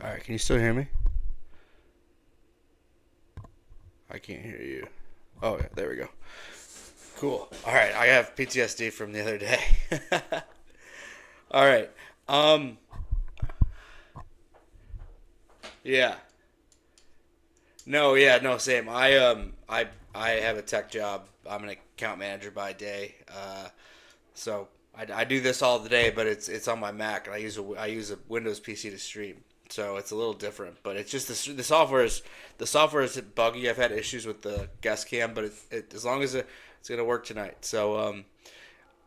All right, can you still hear me? I can't hear you. Oh, yeah, there we go. Cool. All right, I have PTSD from the other day. All right. Um, yeah. No, yeah, no, same. I have a tech job. I'm an account manager by day. So I do this all the day, but it's on my Mac, and I use a Windows PC to stream. So it's a little different, but it's just the software is buggy. I've had issues with the guest cam, but as long as it's gonna work tonight. So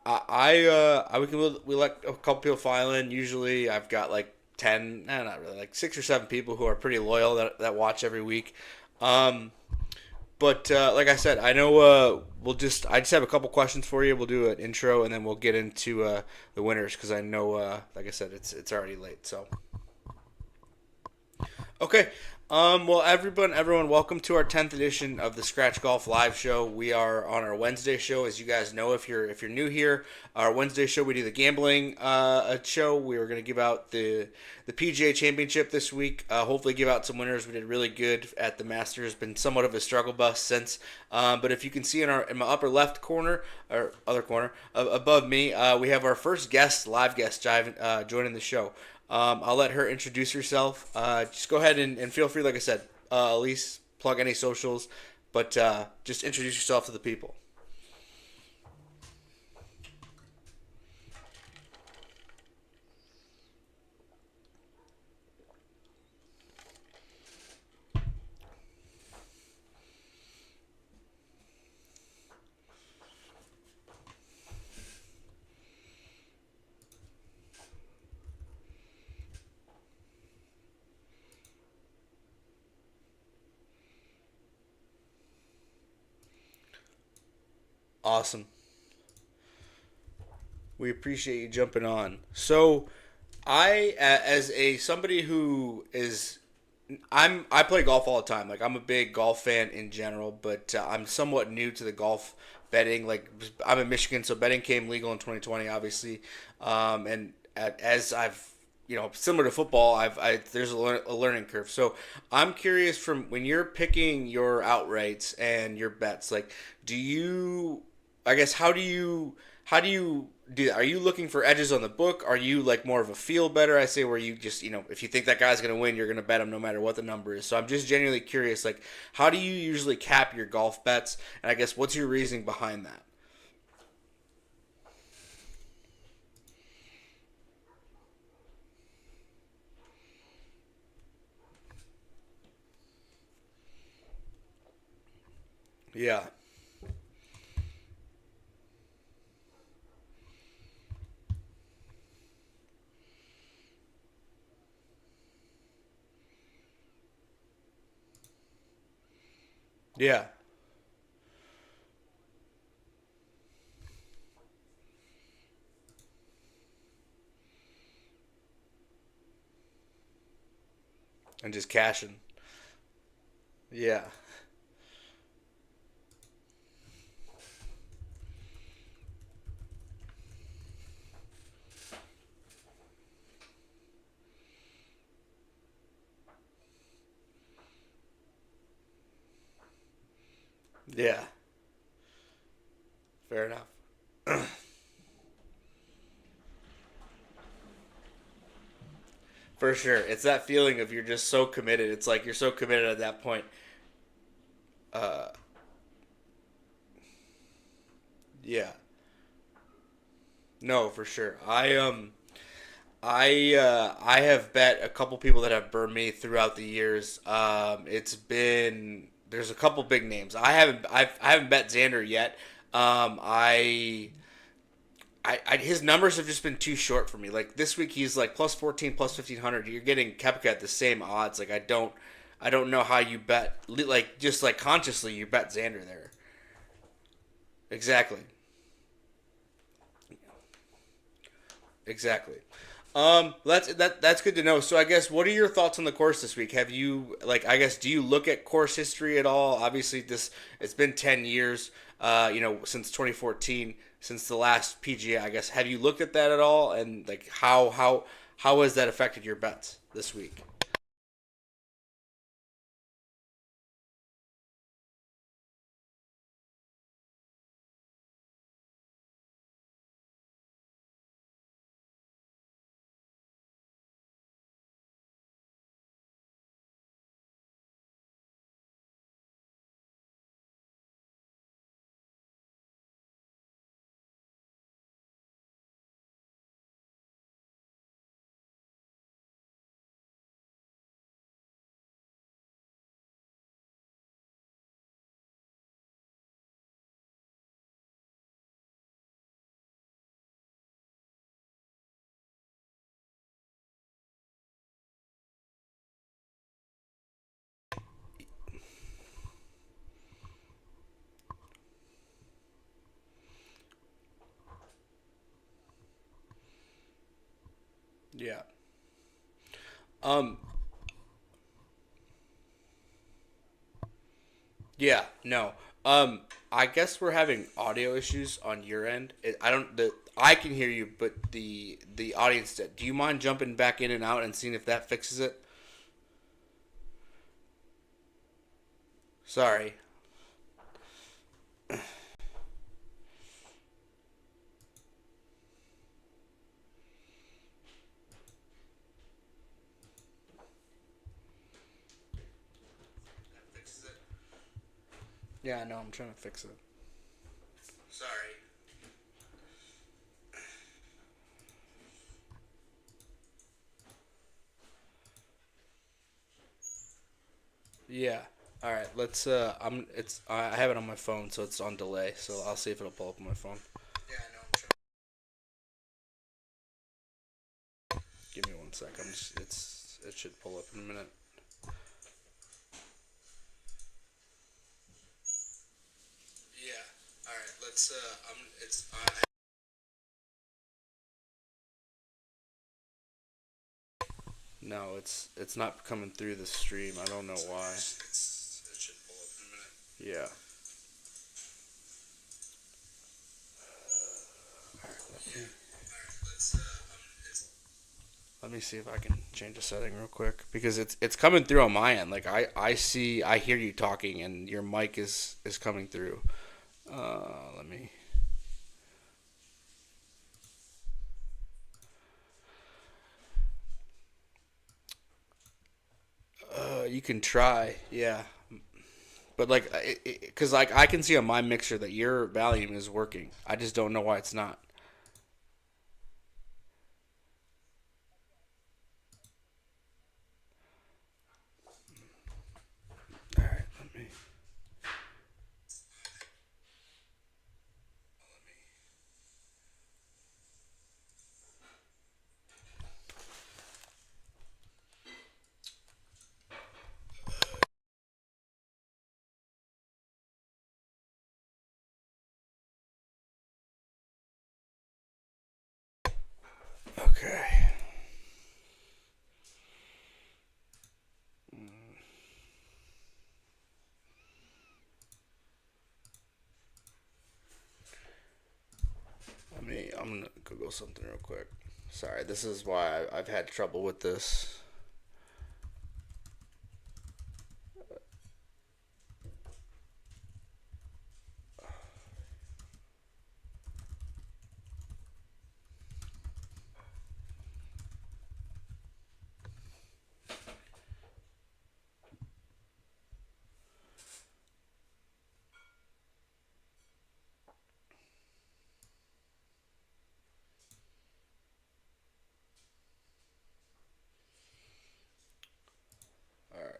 we let a couple people file in. Usually I've got like 10, no, not really, like 6 or 7 people who are pretty loyal that watch every week. Um, but like I said, I know I just have a couple questions for you. We'll do an intro and then we'll get into the winners because I know, like I said, it's already late. So okay. Well, everyone, welcome to our 10th edition of the Scratch Golf Live Show. We are on our Wednesday show, as you guys know. If you're new here, our Wednesday show we do the gambling show. We are going to give out the PGA Championship this week. Hopefully, give out some winners. We did really good at the Masters. Been somewhat of a struggle bus since. But if you can see in my upper left corner or other corner above me, we have our first live guest, joining the show. I'll let her introduce herself. Just go ahead and feel free, like I said, Elise, plug any socials, but just introduce yourself to the people. Awesome. We appreciate you jumping on. So, as a somebody who is I play golf all the time. Like I'm a big golf fan in general, but I'm somewhat new to the golf betting. Like I'm in Michigan, so betting came legal in 2020, obviously. And as I've similar to football, there's a learning curve. So I'm curious from when you're picking your outrights and your bets, like do you I guess how do you do that? Are you looking for edges on the book? Are you like more of a feel better? I say where you just if you think that guy's gonna win, you're gonna bet him no matter what the number is. So I'm just genuinely curious, like how do you usually cap your golf bets? And I guess what's your reasoning behind that? Yeah, yeah, and just cashing. Yeah, yeah, fair enough. For sure, it's that feeling of you're just so committed. It's like you're so committed at that point. Uh, yeah, no, for sure. I have bet a couple people that have burned me throughout the years. There's a couple big names. I haven't bet Xander yet. His numbers have just been too short for me. Like this week he's like plus 14, plus 1500. You're getting Kepka at the same odds. Like I don't know how you bet like just like consciously you bet Xander there. Exactly. Exactly. That's good to know. So I guess what are your thoughts on the course this week? Have you like I guess do you look at course history at all? Obviously this it's been 10 years since 2014 since the last PGA, I guess. Have you looked at that at all and like how has that affected your bets this week? Yeah. Um. Yeah. No. I guess we're having audio issues on your end. I don't. I can hear you, but the audience did. Do you mind jumping back in and out and seeing if that fixes it? Sorry. That fixes it. Yeah, I know. I'm trying to fix it. Sorry. Yeah. All right. Let's. I have it on my phone, so it's on delay. So I'll see if it'll pull up on my phone. Yeah, I know. Give me one sec. I'm just. It should pull up in a minute. Yeah. All right. Let's. It's. No, it's not coming through the stream. I don't know why. It should pull up in a minute. Yeah. Let me see if I can change a setting real quick because it's coming through on my end. Like I hear you talking and your mic is coming through. Let me. You can try, yeah, but like, cause like I can see on my mixer that your volume is working. I just don't know why it's not. All right, let me. Okay. I'm gonna Google something real quick. Sorry, this is why I've had trouble with this. All right.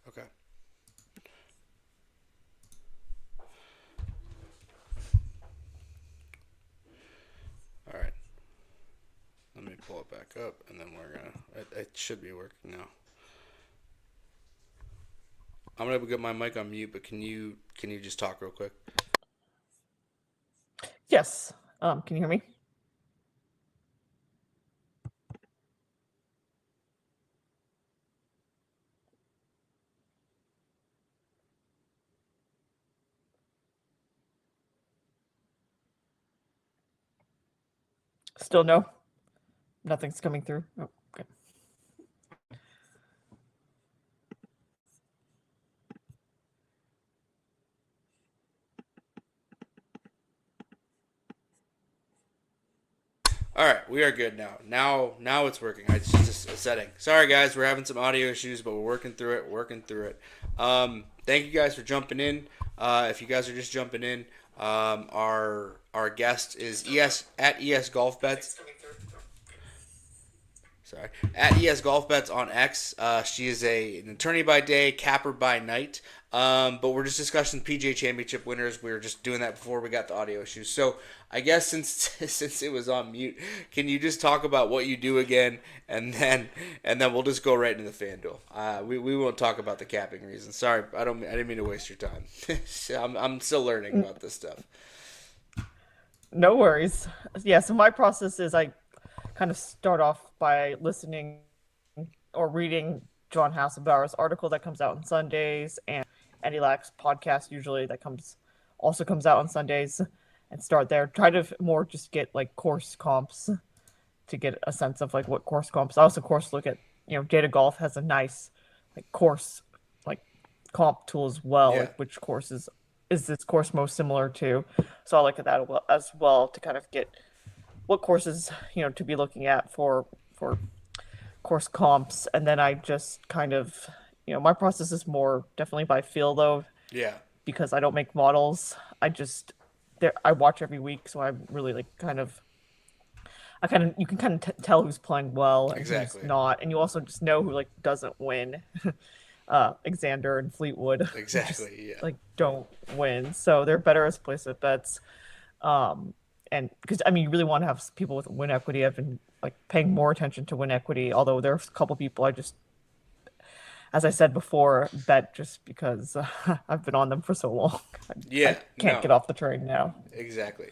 Okay. All right. Let me pull it back up, and then we're gonna. It should be working now. I'm gonna get my mic on mute, but can you just talk real quick? Yes. Can you hear me? Still no? Nothing's coming through? Oh, okay. All right, we are good now. Now it's working. It's just a setting. Sorry guys, we're having some audio issues, but we're working through it. Working through it. Thank you guys for jumping in. If you guys are just jumping in, Our guest is ESGolfBets. Sorry, at ESGolfBets on X. She is an attorney by day, capper by night. But we're just discussing PGA Championship winners. We were just doing that before we got the audio issues. So I guess since since it was on mute, can you just talk about what you do again, and then we'll just go right into the FanDuel. We won't talk about the capping reasons. Sorry, I didn't mean to waste your time. I'm still learning about this stuff. No worries. Yeah, so my process is I kind of start off by listening or reading John Hasselbauer's article that comes out on Sundays, and Andy Lack's podcast usually that comes out on Sundays, and start there. Try to more just get like course comps to get a sense of like what course comps. I also course look at, Data Golf has a nice like course like comp tool as well, Yeah. like which courses is this course most similar to. So I look at that as well to kind of get what courses to be looking at for course comps. And then I just kind of, my process is more definitely by feel though, Yeah. because I don't make models. I just there I watch every week, so I'm really like you can kind of tell who's playing well and who's Exactly. not, and you also just know who like doesn't win. Xander and Fleetwood just Exactly. Yeah. like don't win, so they're better as placement bets. And because I mean, you really want to have people with win equity. I've been like paying more attention to win equity, although there's a couple people I just, as I said before, bet just because I've been on them for so long. I Yeah. can't No. get off the train now. Exactly,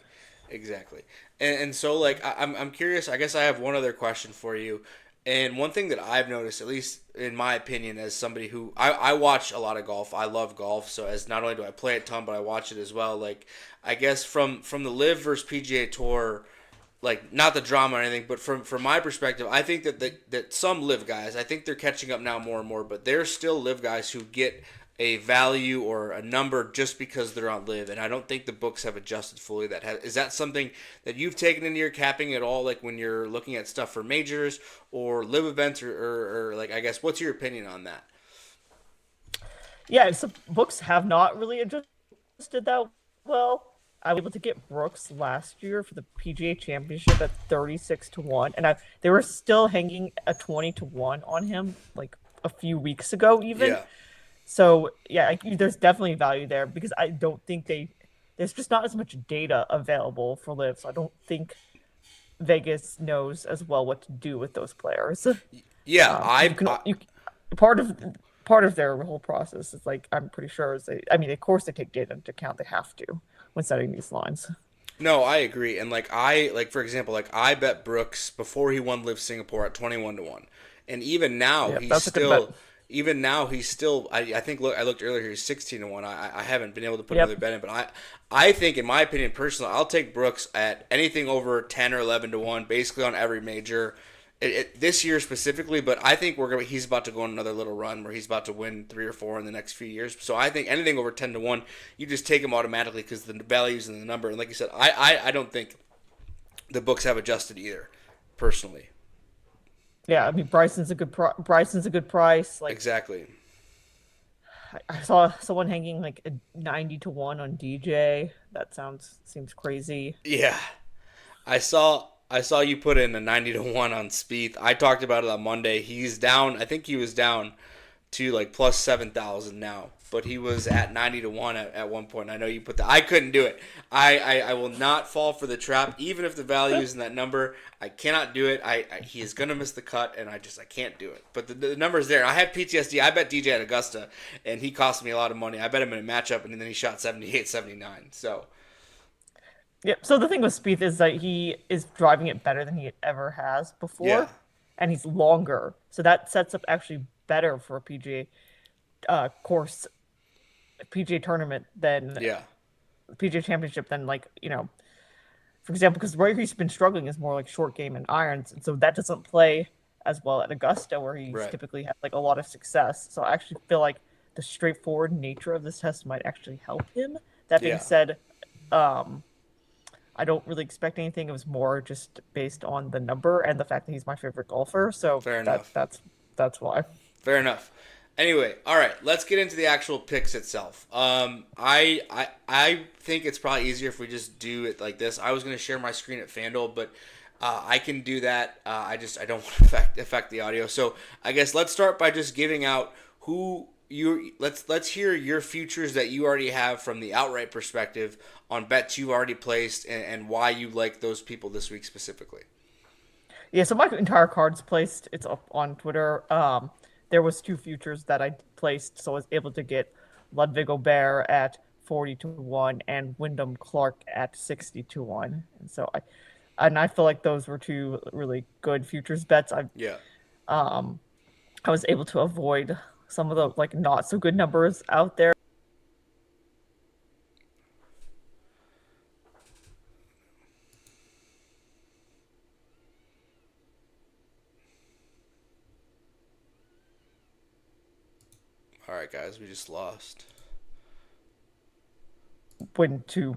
exactly. And so like I'm curious. I guess I have one other question for you. And one thing that I've noticed, at least in my opinion, as somebody who I watch a lot of golf, I love golf. So as not only do I play a ton, but I watch it as well. Like I guess from the Live versus PGA Tour, like not the drama or anything, but from my perspective, I think that some live guys, I think they're catching up now more and more, but there's still live guys who get a value or a number just because they're on live, and I don't think the books have adjusted fully. Is that something that you've taken into your capping at all, like when you're looking at stuff for majors or live events, or like I guess what's your opinion on that? Yeah, so books have not really adjusted that well. I was able to get Brooks last year for the PGA Championship at 36-1, and they were still hanging a 20-1 on him like a few weeks ago, even. Yeah, So yeah, there's definitely value there because I don't think there's just not as much data available for Live, so I don't think Vegas knows as well what to do with those players. yeah, Because you part of part of their whole process is like I'm pretty sure is I mean of course they take data into account, they have to when setting these lines. no, I agree. And like for example, like I bet Brooks before he won Live Singapore at 21-1. And Yeah, that's a good bet. even now he's still I think look I looked earlier, he's 16-1. I haven't been able to put another Yep. bet in, but I think in my opinion personally, I'll take Brooks at anything over 10 or 11-1 basically on every major. This year specifically, but I think he's about to go on another little run where he's about to win 3 or 4 in the next few years. So I think anything over 10-1, you just take him automatically because the values in the number. And like you said, I don't think the books have adjusted either, personally. Yeah, I mean Bryson's a good price. Like Exactly. I saw someone hanging like a 90-1 on DJ. That seems crazy. Yeah, I saw you put in a 90-1 on Spieth. I talked about it on Monday. He's down. I think he was down to like plus 7,000 now, but he was at 90-1 at one point. I know you put that. I couldn't do it. I will not fall for the trap, even if the value is in that number. I cannot do it. He is gonna miss the cut, and I can't do it. But the number's there. I have PTSD. I bet DJ at Augusta, and he cost me a lot of money. I bet him in a matchup, and then he shot 78, 79. So Yeah. So the thing with Spieth is that he is driving it better than he ever has yeah, before, and he's longer. So that sets up actually better for a course, PGA tournament than yeah, PGA Championship than like for example, because where he's been struggling is more like short game and irons, and so that doesn't play as well at Augusta where he's right, typically had like a lot of success. So I actually feel like the straightforward nature of this test might actually help him. That being yeah. said, um, I don't really expect anything. It was more just based on the number and the fact that he's my favorite golfer. So Fair enough. that's why. Fair enough. Anyway, all right, let's get into the actual picks itself. I think it's probably easier if we just do it like this. I was gonna share my screen at FanDuel, but I can do that. I don't want to affect the audio. So I guess let's start by just giving out who you let's hear your futures that you already have from the outright perspective on bets you've already placed and why you like those people this week specifically. Yeah, so my entire card's placed. It's up on Twitter. There was two futures that I placed, so I was able to get Ludwig Bear at 40-1 and Wyndham Clark at 60-1. And I feel like those were two really good futures bets. Yeah. Um I was able to avoid some of the like not so good numbers out there. All right, guys, we just lost. Went to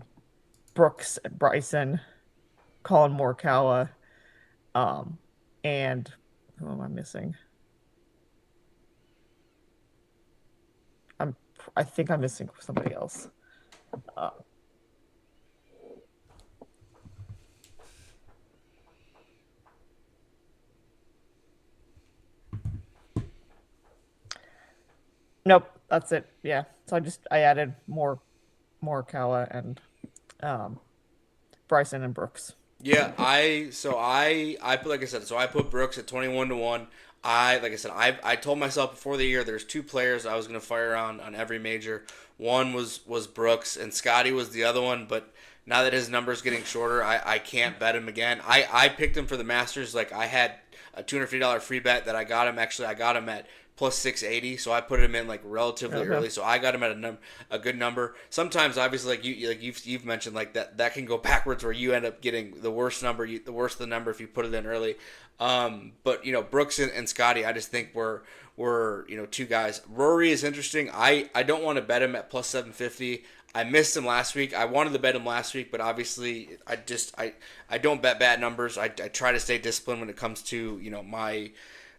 Brooks and Bryson, Colin Morikawa, um, and who am I missing? I'm I think I'm missing somebody else. Uh, nope, that's it. Yeah. So I added Morikawa and um, Bryson and Brooks. Yeah, I put like I said, so I put Brooks at 21-1. I like I said, I told myself before the year there's two players I was gonna fire on every major. One was Brooks and Scotty was the other one, but now that his number's getting shorter, I can't bet him again. I picked him for the Masters. Like I had a $250 free bet that I got him. Actually, I got him at plus 680, so I put him in like relatively Okay. early. So I got him at a good number. Sometimes, obviously, you've mentioned like that can go backwards where you end up getting the worst number, the worse the number if you put it in early. But Brooks and Scotty, I just think were two guys. Rory is interesting. I don't want to bet him at plus 750. I missed him last week. I wanted to bet him last week, but obviously I don't bet bad numbers. I try to stay disciplined when it comes to my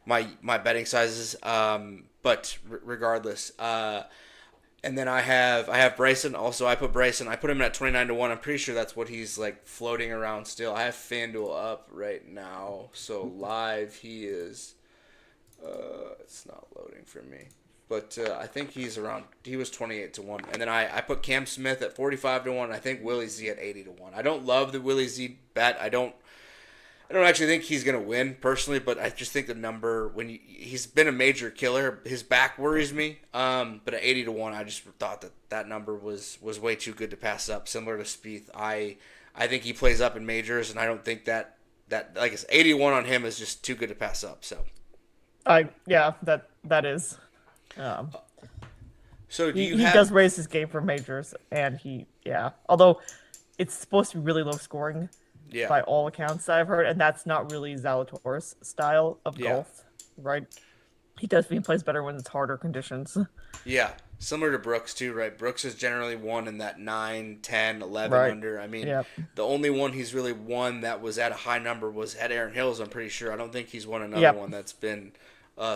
betting sizes. But regardless, and then I have Bryson. Also, I put Bryson. I put him at 29-1. I'm pretty sure that's what he's like floating around still. I have FanDuel up right now, so live he is. It's not loading for me. But I think he's around. He was 28-1, and then I put Cam Smith at 45-1. I think Willie Z at 80-1. I don't love the Willie Z bet. I don't actually think he's gonna win personally, but I just think the number he's been a major killer. His back worries me. But at 80-1, I just thought that number was way too good to pass up. Similar to Spieth, I think he plays up in majors, and I don't think that like it's 81 on him is just too good to pass up. So. Yeah, that is. Um, So do you he have? does raise his game for majors, and yeah. Although it's supposed to be really low scoring Yeah. by all accounts that I've heard, and that's not really Zalatoris' style of Yeah. golf, right? He plays better when it's harder conditions. Yeah, similar to Brooks too, right? Brooks has generally won in that 9, 10, 11 Right. under. I mean, Yeah. the only one he's really won that was at a high number was at Aaron Hills, I'm pretty sure. I don't think he's won another Yep. one that's been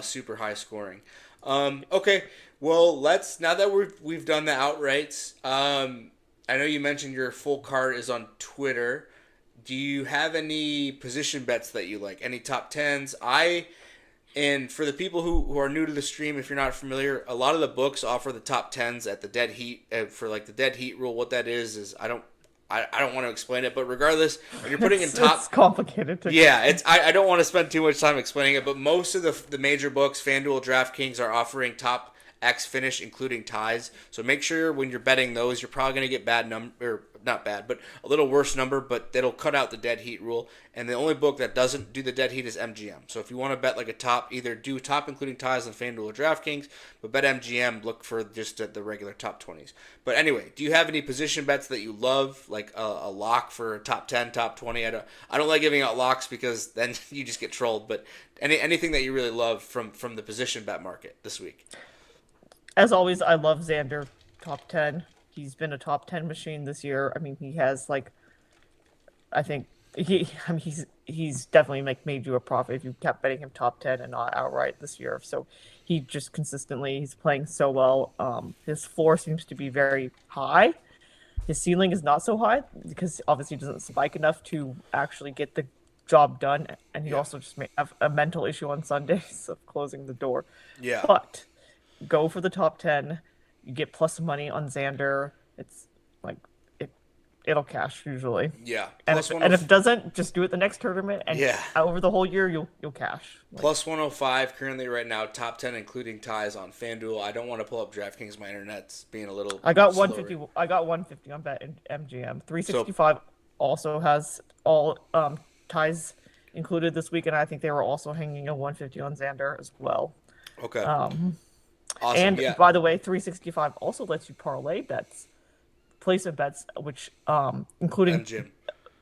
super high scoring. Okay, well, now that we've done the outrights, I know you mentioned your full card is on Twitter. Do you have any position bets that you like? Any top tens? And for the people who are new to the stream, if you're not familiar, a lot of the books offer the top tens at the dead heat. For like the dead heat rule, what that is I don't want to explain it, but regardless, when you're putting in top, It's complicated to. yeah, I don't want to spend too much time explaining it, but most of the major books, FanDuel, DraftKings, are offering top X finish, including ties. So make sure when you're betting those, you're probably going to get bad number, or not bad, but a little worse number, but that'll cut out the dead heat rule. And the only book that doesn't do the dead heat is MGM. So if you want to bet like a top, either do top including ties on FanDuel or DraftKings, but bet MGM, look for just the regular top 20s. But anyway, do you have any position bets that you love, like a lock for a top 10, top 20? I don't like giving out locks because then you just get trolled. But anything that you really love from the position bet market this week? As always, I love Xander top 10. He's been a top 10 machine this year. I mean, he has like I think I mean, he's definitely like made you a profit if you kept betting him top 10 and not outright this year. So he just consistently he's playing so well. His floor seems to be very high. His ceiling is not so high because obviously he doesn't spike enough to actually get the job done, and he Yeah. also just may have a mental issue on Sundays of closing the door. Yeah. But go for the top 10. You get plus money on Xander. It's like it it'll cash usually. Yeah. And Plus if it doesn't, just do it the next tournament, and Yeah. over the whole year you'll cash. Like Plus 105 currently right now, top 10 including ties on FanDuel. I don't want to pull up DraftKings. My internet's being a little I got slower. 150. I got 150 on bet in MGM. So, 365 also has all ties included this week, and I think they were also hanging a 150 on Xander as well. okay. Um, Awesome. and Yeah. by the way, 365 also lets you parlay bets, placement bets, which And Jim.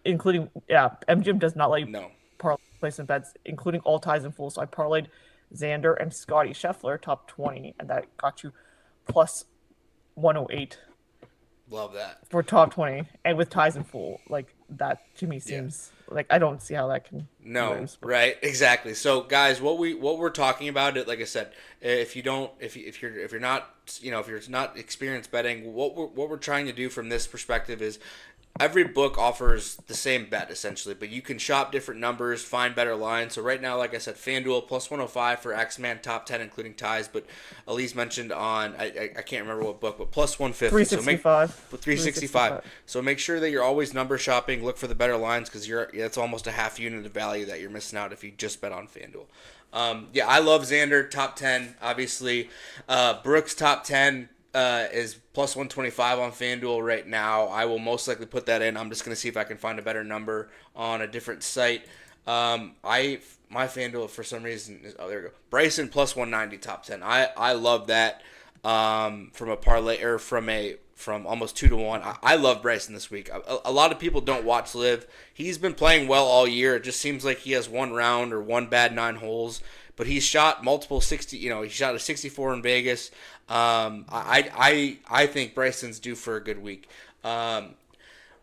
including MGM does not let you No. parlay placement bets, including all ties in full. So I parlayed Xander and Scotty Scheffler top 20, and that got you plus 108 Love that. for top 20, and with ties in full. Like that to me Yeah. seems like I don't see how that can No, lose. right, exactly. So, guys, what we're talking about, it like I said, if you don't, if you're not, if you're not experienced betting, what we're trying to do from this perspective is every book offers the same bet essentially, but you can shop different numbers, find better lines. So right now, like I said, FanDuel plus 105 for X-Man top 10 including ties, but Elise mentioned on I can't remember what book, but plus 150. So make 365. 365. So make sure that you're always number shopping. Look for the better lines because it's almost a half unit of value that you're missing out if you just bet on FanDuel. Yeah, I love Xander top 10. Obviously, Brooks top 10 is plus 125 on FanDuel right now. I will most likely put that in. I'm just going to see if I can find a better number on a different site. My FanDuel for some reason is, there we go. Bryson plus 190 top 10. I love that from a parlay or from almost 2-1. I love Bryson this week. A lot of people don't watch Live. He's been playing well all year. It just seems like he has one round or one bad 9 holes. But he's shot multiple 60. He shot a 64 in Vegas. I think Bryson's due for a good week.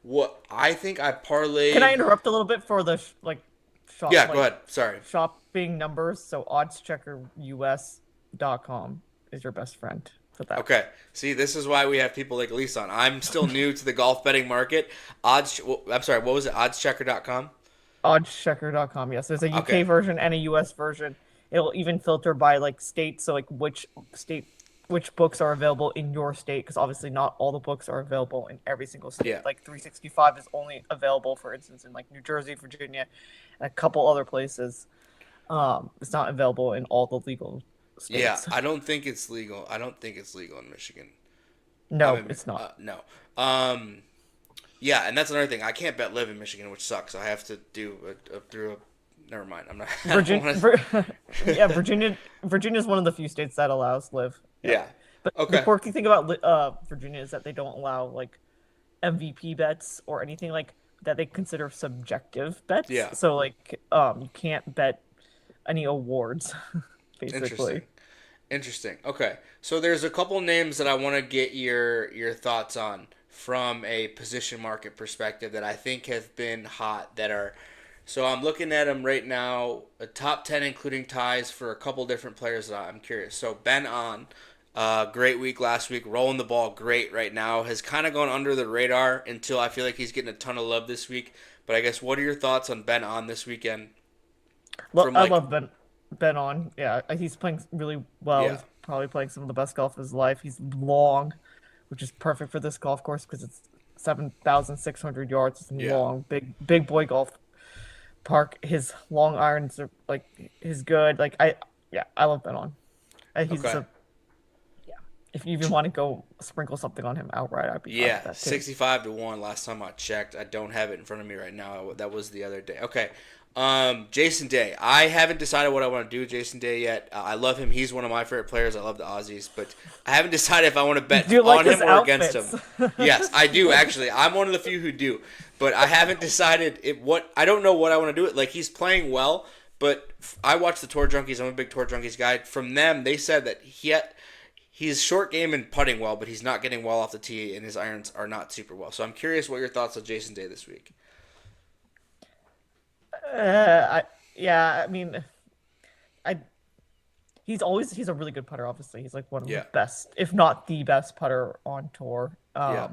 What I think I parlayed. Can I interrupt a little bit for the shop? Yeah, go ahead. Sorry. Shopping numbers. So oddscheckerus.com is your best friend for that. Okay. See, this is why we have people like Elise on. I'm still new to the golf betting market. I'm sorry. What was it? Oddschecker.com. Oddschecker.com. Yes, there's a UK Okay. version and a US version. It'll even filter by state, so which books are available in your state, because obviously not all the books are available in every single state. Yeah. Like 365 is only available, for instance, in New Jersey, Virginia, and a couple other places. It's not available in all the legal states. Yeah, I don't think it's legal. I don't think it's legal in Michigan. No, it's not. No. Yeah, and that's another thing. I can't bet live in Michigan, which sucks. I have to do through a. Never mind. I'm not. Yeah, Virginia is one of the few states that allows live. Yeah. But Okay. the quirky thing about Virginia is that they don't allow MVP bets or anything that they consider subjective bets. Yeah. So you can't bet any awards, basically. Interesting. Okay. So there's a couple names that I want to get your thoughts on from a position market perspective that I think have been hot that are. So I'm looking at them right now, a top 10 including ties for a couple different players that I'm curious. So Ben On, great week last week, rolling the ball great right now, has kind of gone under the radar until I feel like he's getting a ton of love this week. But I guess what are your thoughts on Ben On this weekend? I love Ben On. Yeah, he's playing really well. Yeah. He's probably playing some of the best golf of his life. He's long, which is perfect for this golf course because it's 7,600 yards. It's Yeah. long, big boy golf park. His long irons are his good. I love Ben On. He's Okay. if you even want to go sprinkle something on him outright, I'd be fine Yeah, with that too. 65-1 last time I checked. I don't have it in front of me right now. That was the other day. Okay. Jason Day. I haven't decided what I want to do with Jason Day yet. I love him. He's one of my favorite players. I love the Aussies, but I haven't decided if I want to bet Do you like on him his or against outfits? him. Yes, I do actually. I'm one of the few who do, but I haven't decided I don't know what I want to do. He's playing well, but I watch the Tour Junkies. I'm a big Tour Junkies guy. From them, they said that he's short game and putting well, but he's not getting well off the tee, and his irons are not super well. So I'm curious what your thoughts on Jason Day this week. I yeah, I mean, I he's a really good putter. Obviously, he's like one of the Yeah, best, if not the best putter on tour. yeah,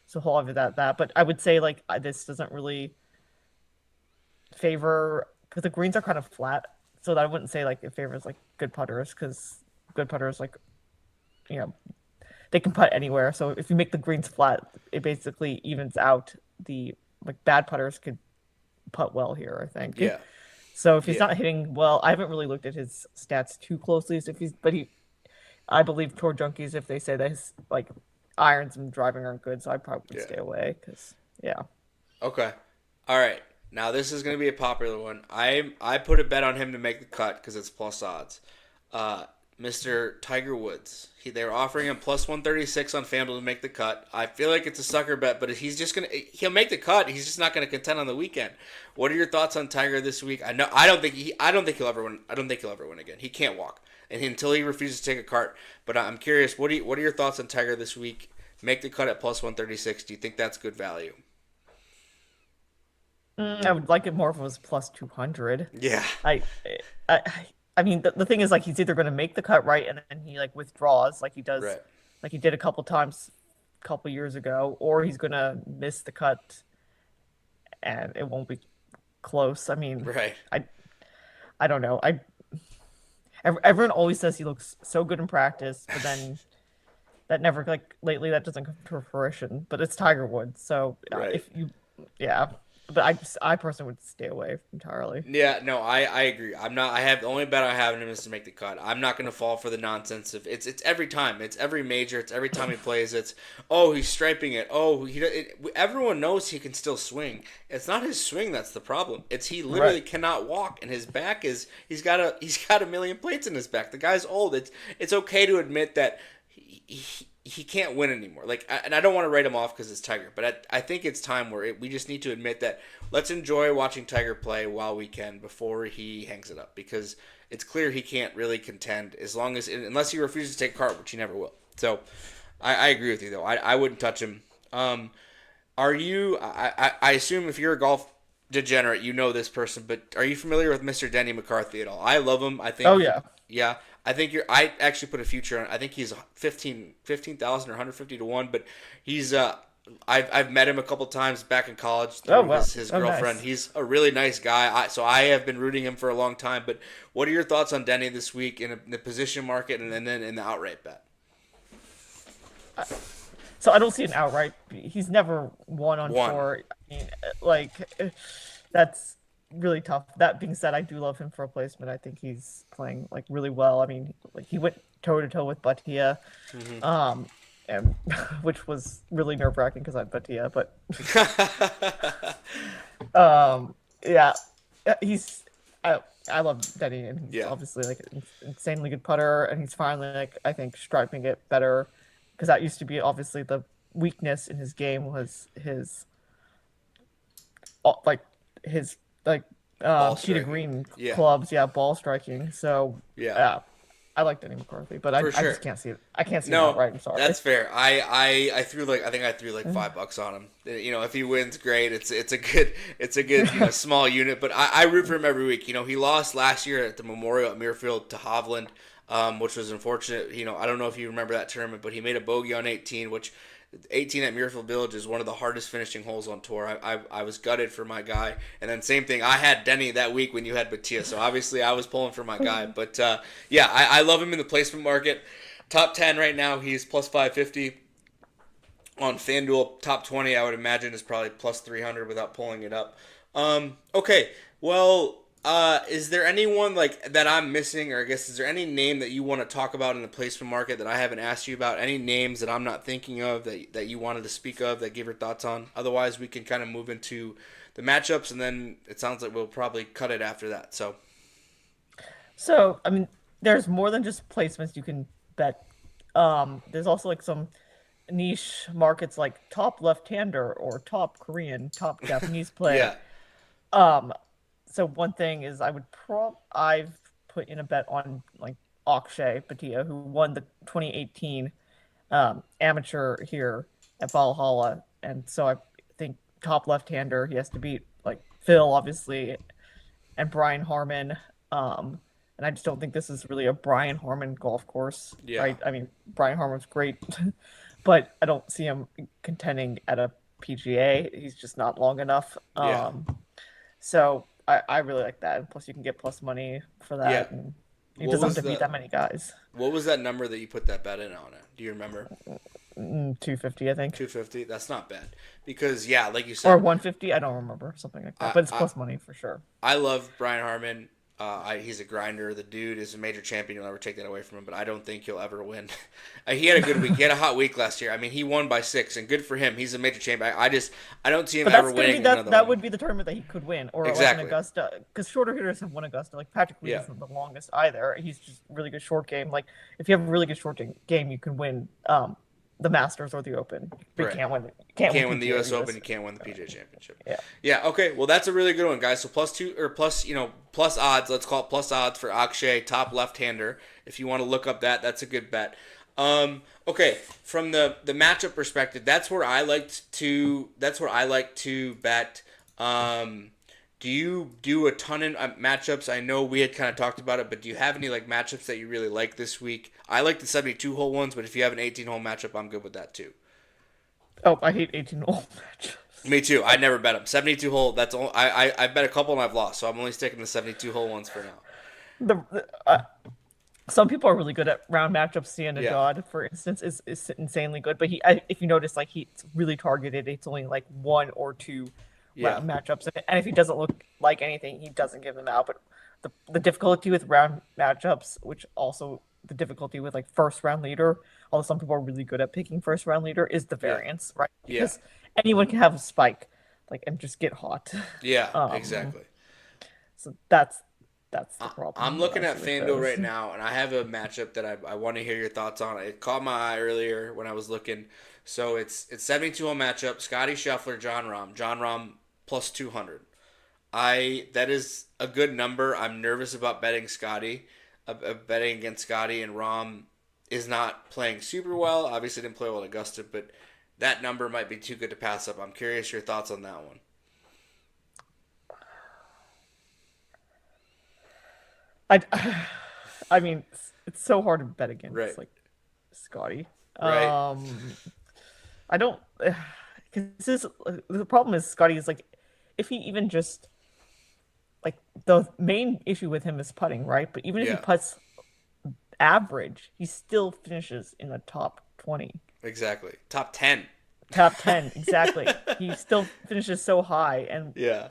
So he'll have that. But I would say like this doesn't really favor because the greens are kind of flat. So that I wouldn't say like it favors like good putters because good putters like you know they can putt anywhere. So if you make the greens flat, it basically evens out the like bad putters could putt well here, I think. yeah, So if he's yeah. not hitting well, I haven't really looked at his stats too closely. So if he's, but he, I believe Tour Junkies if they say that his like irons and driving aren't good, so I probably would Yeah. stay away because yeah. Okay. All right. Now this is going to be a popular one. I put a bet on him to make the cut because it's plus odds. Uh, Mr. Tiger Woods. They were offering him plus 136 on FanDuel to make the cut. I feel like it's a sucker bet, but he'll make the cut. He's just not gonna contend on the weekend. What are your thoughts on Tiger this week? I don't think he'll ever win. I don't think he'll ever win again. He can't walk, and until he refuses to take a cart. But I'm curious. What are your thoughts on Tiger this week? Make the cut at plus 136. Do you think that's good value? I would like it more if it was plus 200. Yeah. I, I, I mean, the thing is, like, he's either going to make the cut right and then he like withdraws, like he does, Right. like he did a couple times, a couple years ago, or he's going to miss the cut and it won't be close. I mean, Right. I, I don't know. Everyone always says he looks so good in practice, but then that never like lately that doesn't come to fruition. But it's Tiger Woods, so Right. if you, yeah. But I personally would stay away entirely. Yeah, no, I agree. I'm not. I have the only bet I have in him is to make the cut. I'm not going to fall for the nonsense of it's every time. It's every major. It's every time he plays. It's oh he's striping it. Oh everyone knows he can still swing. It's not his swing that's the problem. It's he literally Right. cannot walk and his back is he's got a million plates in his back. The guy's old. It's okay to admit that he can't win anymore. Like, and I don't want to write him off because it's Tiger, but I think it's time where we just need to admit that let's enjoy watching Tiger play while we can before he hangs it up because it's clear he can't really contend as long as unless he refuses to take a cart, which he never will. So I agree with you though. I wouldn't touch him. Are you? I assume if you're a golf degenerate, you know this person, but are you familiar with Mr. Denny McCarthy at all? I love him. I think Oh yeah. yeah, I think you're. I actually put a future on. I think he's 15,000 or 150 to one. But he's. I've met him a couple times back in college Oh through wow. his Oh girlfriend. nice. He's a really nice guy. So I have been rooting him for a long time. But what are your thoughts on Denny this week in the position market and then in the outright bet? So I don't see an outright. He's never won on One. tour. I mean, like that's really tough. That being said, I do love him for a placement. I think he's playing like really well. I mean, like he went toe to toe with Batia, and which was really nerve wracking because I had Batia. But yeah, he's I love Denny, and he's Yeah. obviously like an insanely good putter, and he's finally like I think striping it better because that used to be obviously the weakness in his game was his like his like Ball Cheetah striking. Green Yeah. clubs, yeah, ball striking. So Yeah. I like Denny McCarthy, but I, For I sure. just can't see it. I can't see it No, outright. I'm sorry. that's fair. I threw like I think I threw like $5 on him. You know, if he wins, great. It's a good small unit. But I root for him every week. You know, he lost last year at the Memorial at Muirfield to Hovland, which was unfortunate. You know, I don't know if you remember that tournament, but he made a bogey on 18, which 18 at Muirfield Village is one of the hardest finishing holes on tour. I was gutted for my guy. And then same thing, I had Denny that week when you had Batia. So obviously I was pulling for my guy. But yeah, I love him in the placement market. Top 10 right now, he's plus 550 on FanDuel. Top 20, I would imagine, is probably plus 300 without pulling it up. Okay, well, is there anyone like that I'm missing, or I guess is there any name that you want to talk about in the placement market that I haven't asked you about? Any names that I'm not thinking of that you wanted to speak of that give your thoughts on? Otherwise, we can kind of move into the matchups, and then it sounds like we'll probably cut it after that. So I mean, there's more than just placements you can bet. There's also like some niche markets like top left-hander or top Korean, top Japanese player. Yeah, Um, so one thing is I've put in a bet on like Akshay Patia, who won the 2018 amateur here at Valhalla, and so I think top left-hander he has to beat like Phil obviously, and Brian Harmon. And I just don't think this is really a Brian Harmon golf course, Yeah. right? I mean, Brian Harmon's great, but I don't see him contending at a PGA. He's just not long enough. Yeah. So I really like that. And plus, you can get plus money for Yeah. that, and he What doesn't have was to beat the that many guys. what was that number that you put that bet in on it? Do you remember? 250, I think, 250. That's not bad. Because yeah, like you or said, 150. I don't remember, something like that. I But it's I, plus money for sure. I love Brian Harmon. He's a grinder. The dude is a major champion. You'll never take that away from him. But I don't think he'll ever win. He had a good week. He had a hot week last year. I mean, he won by 6, and good for him. He's a major champion. I don't see him But ever that's gonna be winning another that one. would be the tournament that he could win, or like an Exactly. Augusta, because shorter hitters have won Augusta. Like Patrick Reed Yeah. isn't the longest either. He's just really good short game. Like if you have a really good short game, you can win the Masters or the Open. But you Right. can't win. You Can't win can't win the PGA or U.S. Open. US. You can't win the PGA Championship. Yeah. Yeah. Okay. Well, that's a really good one, guys. So plus two or plus, plus odds. Let's call it plus odds for Akshay, top left-hander. If you want to look up that's a good bet. Okay. From the matchup perspective, that's where I like to bet. Do you do a ton of matchups? I know we had kind of talked about it, but do you have any like matchups that you really like this week? I like the 72 hole ones, but if you have an 18 hole matchup, I'm good with that too. Oh, I hate 18-hole matchups. Me too. I never bet them. 72 hole. That's all. I bet a couple and I've lost, so I'm only sticking to 72 hole ones for now. Some people are really good at round matchups. Sienna Yeah. Dodd, for instance, is insanely good. But if you notice, like he's really targeted. It's only like one or two Yeah. round matchups, and if he doesn't look like anything, he doesn't give them out. But the difficulty with round matchups, which also the difficulty with like first round leader, although some people are really good at picking first round leader, is the Yeah. variance, right? Yeah. Because anyone can have a spike, like and just get hot. Yeah. Um, Exactly. so that's the I'm problem that looking I at see with FanDuel those. right now, and I have a matchup that I want to hear your thoughts on. It caught my eye earlier when I was looking. So it's 72 hole matchup. Scotty Scheffler, John Rahm. John Rahm plus 200. That is a good number. I'm nervous about betting Scotty, betting against Scotty, and Rahm is not playing super well. Obviously didn't play well at Augusta, but that number might be too good to pass up. I'm curious your thoughts on that one. I, I mean, it's so hard to bet Right. against like Scotty. Right. Um, I don't, because the problem is Scotty is like, if he even just like the main issue with him is putting, right? But even if he Yeah. puts average, he still finishes in the top 20, Exactly. Top 10. top 10 exactly. He still finishes so high, and Yeah.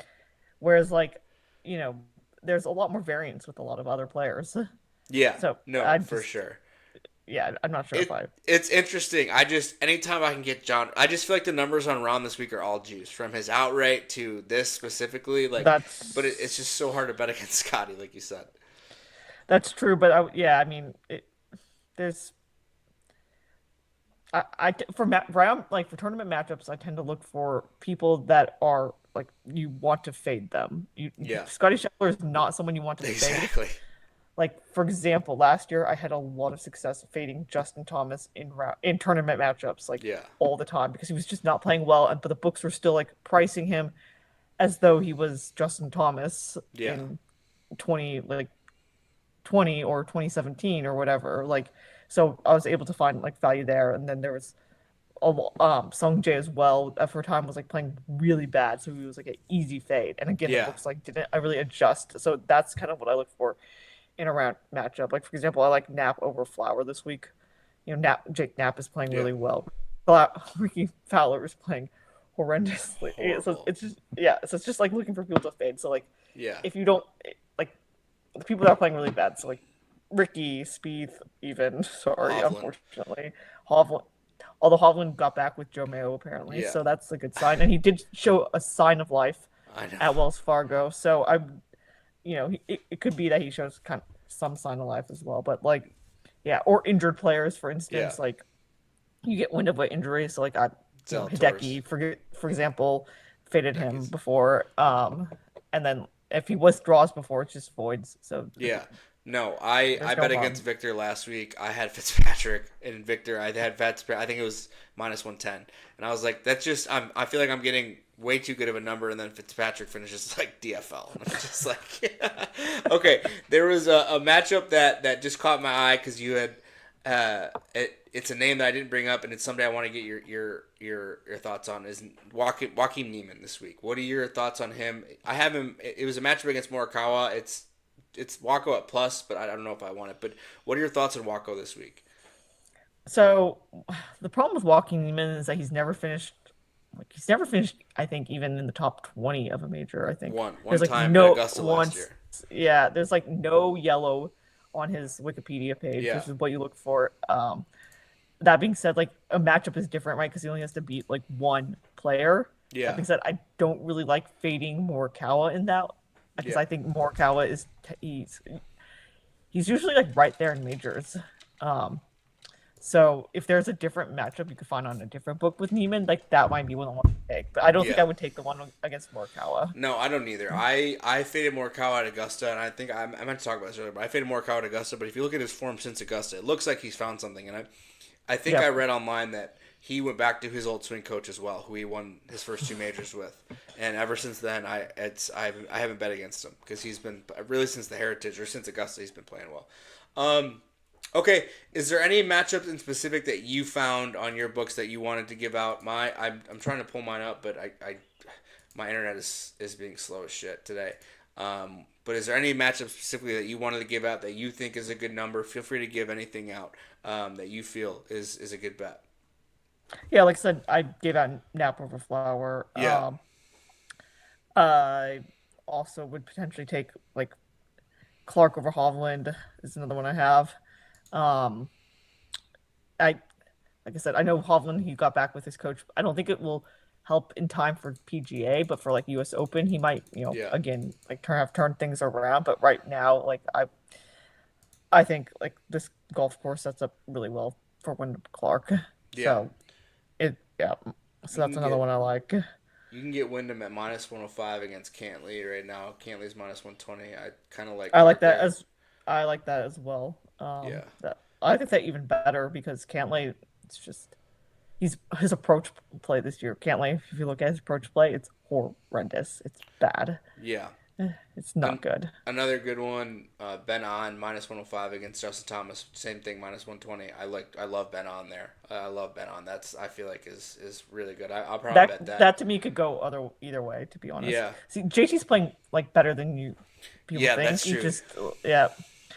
whereas like, you know, there's a lot more variance with a lot of other players. Yeah. So No, I for just, sure. yeah, I'm not sure if I. It's interesting. Anytime I can get John, I just feel like the numbers on Ron this week are all juice from his outright to this specifically. Like, but it's That's just so hard to bet against Scotty, like you said. that's true, but yeah, I mean, there's for round like for tournament matchups, I tend to look for people that are like you want to fade them. Yeah, Scotty Scheffler is not someone you want to fade. exactly. Like for example, last year I had a lot of success fading Justin Thomas in tournament matchups like Yeah, all the time because he was just not playing well, and but the books were still like pricing him as though he was Justin Thomas yeah, in 20 or 2017 or whatever. Like, so I was able to find like value there. And then there was Sung Jae as well. For a time was like playing really bad, so he was like an easy fade. And again, the yeah, books like didn't I really adjust. So that's kind of what I look for in a round matchup. Like for example, I like Knapp over Flower this week. You know, Jake Knapp is playing yeah. really well. Ricky Fowler is playing horrendously. So Horrible. it's just yeah. So it's just like looking for people to fade. So like Yeah, if you don't like the people that are playing really bad, so like Ricky, Spieth, even sorry, Hovland. unfortunately, Hovland. Although Hovland got back with Joe Mayo apparently, Yeah, so that's a good sign, and he did show a sign of life I know. at Wells Fargo. So it could be that he shows kind of some sign of life as well. But like, yeah, or injured players, for Yeah, instance, like you get wind of an injury, so like Zalatoris. Hideki, for example, faded him Hideki's. before, and then if he withdraws before, it's just voids. So Yeah. No, I there's no bet harm. against Victor last week. I had Fitzpatrick and Victor. I had Fitzpatrick. I think it was minus 110, and I was like, that's just. I feel like I'm getting way too good of a number, and then Fitzpatrick finishes like DFL. And I'm just like, okay. There was a matchup that just caught my eye because you had it's a name that I didn't bring up, and it's somebody I want to get your thoughts on. Is Joaquin Neiman this week? What are your thoughts on him? I have him. It was a matchup against Morikawa. It's Wako at plus, but I don't know if I want it. But what are your thoughts on Wako this week? So the problem with Joaquin Neiman is that he's never finished, I think, even in the top 20 of a major. I think One there's like time at no Augusta last year. yeah, there's like no yellow on his Wikipedia page, Yeah. which is what you look for. That being said, like a matchup is different, right? Because he only has to beat like one player. That Yeah. being said, I don't really like fading Morikawa in that because Yeah. I think Morikawa he's usually like right there in majors. Um, so if there's a different matchup you could find on a different book with Neiman, like that might be one I want to take. But I don't think Yeah. I would take the one against Morikawa. No, I don't either. I faded Morikawa at Augusta, and I think I meant to talk about this earlier, but I faded Morikawa at Augusta. But if you look at his form since Augusta, it looks like he's found something. And I think Yeah. I read online that he went back to his old swing coach as well, who he won his first two majors with. And ever since then, I haven't bet against him because he's been really since the Heritage or since Augusta, he's been playing well. Okay, is there any matchups in specific that you found on your books that you wanted to give out? I'm trying to pull mine up, but I my internet is being slow as shit today. But is there any matchup specifically that you wanted to give out that you think is a good number? Feel free to give anything out that you feel is a good bet. Yeah, like I said, I gave out Nap over Flower. Yeah. I also would potentially take like Clark over Hovland is another one I have. Um, I like I said, I know Hovland he got back with his coach. I don't think it will help in time for PGA, but for like US Open, he might, Yeah. again like turn things around. But right now, like I think like this golf course sets up really well for Wyndham Clark. Yeah. So yeah. So that's another one I like. You can get Wyndham at minus 105 against Cantley right now. Cantley's minus 120. I kind of like I like Clark that there. I like that as well. Yeah. I think that even better because Cantley, it's just his approach play this year. Cantley, if you look at his approach play, it's horrendous. It's bad. Yeah. It's not good. Another good one, Ben On minus 105 against Justin Thomas. Same thing, minus 120. I love Ben On there. I love Ben On. I feel like is really good. I'll probably bet that. That to me could go either way. To be honest. Yeah. See, JT's playing like better than people Yeah, think. that's true.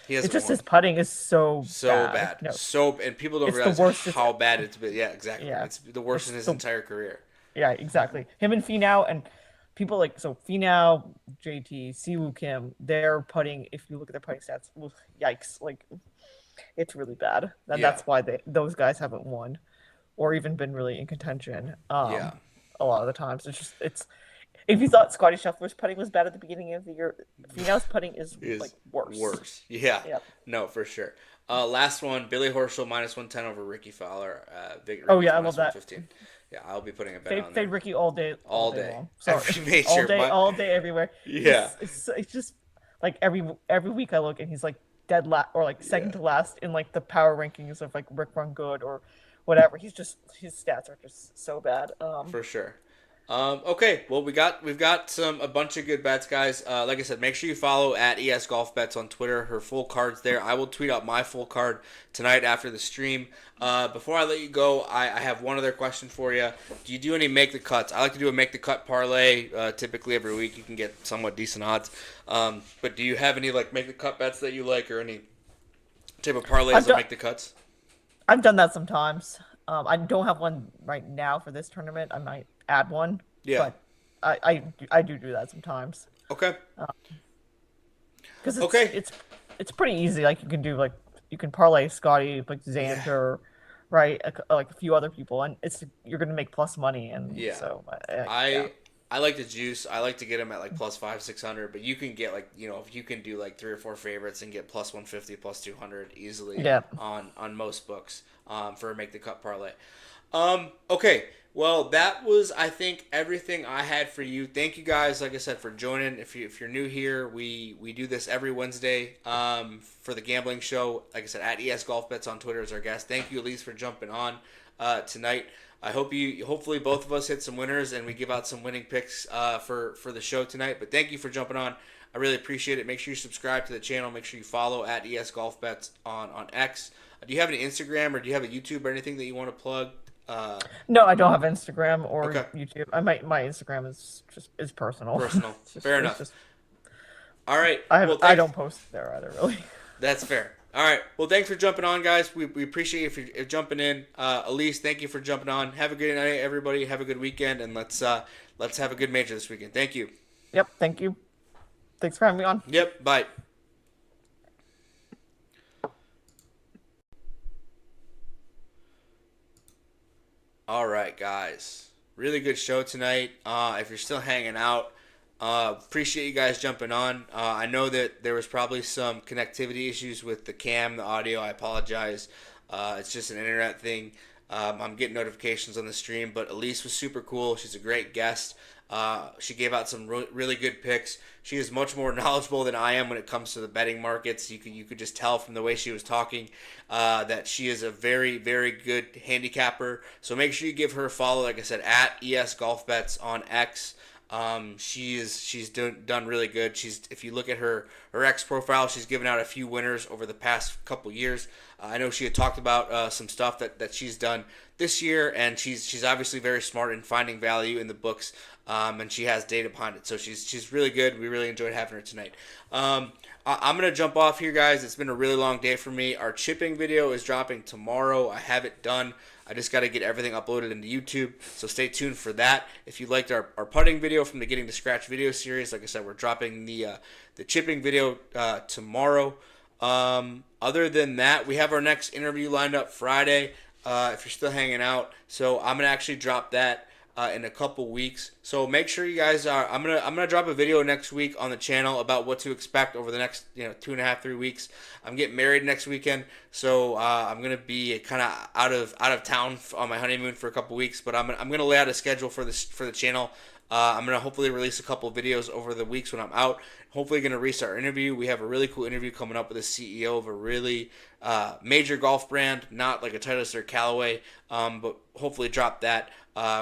He It's hasn't just won. his putting is so bad. No, And people don't It's the realize worst how bad it's been. Yeah, exactly. Yeah. It's the worst in his entire career. yeah, exactly. Him and Finau and people like Finau, JT, Siwoo Kim, their putting. If you look at their putting stats, yikes! Like it's really bad. And Yeah. that's why those guys haven't won, or even been really in contention. Yeah. A lot of the times it's. If you thought Scotty Scheffler's putting was bad at the beginning of the year, Finau's putting is like worse. Worse. Yeah. Yep. No, for sure. Last one, Billy Horschel minus 110 over Ricky Fowler. Oh, yeah, I love that. 115. Yeah, I'll be putting a bet on Fade that. Ricky all day long. Sorry. Every major. all day, everywhere. Yeah. It's just like every week I look and he's like dead last or like second to last in like the power rankings of like Rick Run Good or whatever. His stats are just so bad. For sure. Okay, well we've got a bunch of good bets, guys. Like I said, make sure you follow at ESGolfBets on Twitter. Her full card's there. I will tweet out my full card tonight after the stream. Before I let you go, I have one other question for you. Do you do any make the cuts? I like to do a make the cut parlay. Typically every week you can get somewhat decent odds. But do you have any like make the cut bets that you like, or any type of parlays that make the cuts? I've done that sometimes. I don't have one right now for this tournament. I might add one. Yeah. But I do that sometimes. Okay. Because it's pretty easy. Like you can parlay Scotty, like Xander, right? Like a few other people, and you're gonna make plus money. And so I like the juice. I like to get them at like plus 500-600, but you can get like, if you can do like 3 or 4 favorites and get plus 150, plus 200 easily on most books for a make the cut parlay. Okay. Well, that was, I think, everything I had for you. Thank you guys, like I said, for joining. If you're new here, we do this every Wednesday for the gambling show. Like I said, at ESGolfBets on Twitter is our guest. Thank you, Elise, for jumping on. tonight. Hopefully both of us hit some winners and we give out some winning picks for the show tonight. But thank you for jumping on. I really appreciate it. Make sure you subscribe to the channel. Make sure you follow at ESGolfBets on X. Do you have any Instagram or do you have a YouTube or anything that you want to plug? No, I don't have Instagram or Okay, YouTube. My Instagram is personal. personal. It's just, Fair it's enough. just All right. Well, I thanks. don't post there either, really. That's fair. All right. Well, thanks for jumping on, guys. We appreciate you for jumping in. Elise, thank you for jumping on. Have a good night, everybody. Have a good weekend, and let's have a good major this weekend. Thank you. Yep, thank you. Thanks for having me on. Yep. Bye. All right, guys. Really good show tonight. If you're still hanging out, appreciate you guys jumping on. I know that there was probably some connectivity issues with the cam, the audio. I apologize. It's just an internet thing. I'm getting notifications on the stream, but Elise was super cool. She's a great guest. She gave out some really good picks. She is much more knowledgeable than I am when it comes to the betting markets. You could just tell from the way she was talking that she is a very, very good handicapper. So make sure you give her a follow. Like I said, at ESGolfBets on X. She's done really good. If you look at her X profile, she's given out a few winners over the past couple years. I know she had talked about some stuff that she's done this year, and she's obviously very smart in finding value in the books, and she has data behind it. So she's really good. We really enjoyed having her tonight. I'm gonna jump off here, guys. It's been a really long day for me. Our chipping video is dropping tomorrow. I have it done. I just got to get everything uploaded into YouTube, so stay tuned for that. If you liked our putting video from the Getting to Scratch video series, like I said, we're dropping the chipping video tomorrow. Other than that, we have our next interview lined up Friday, if you're still hanging out. So I'm going to actually drop that in a couple weeks. So make sure you guys are. I'm gonna drop a video next week on the channel about what to expect over the next 2.5 3 weeks. I'm getting married next weekend, so I'm gonna be kind of out of town on my honeymoon for a couple weeks. But I'm gonna lay out a schedule for the channel. I'm gonna hopefully release a couple videos over the weeks when I'm out. Hopefully gonna release our interview. We have a really cool interview coming up with the CEO of a really major golf brand, not like a Titleist or Callaway, but hopefully drop that.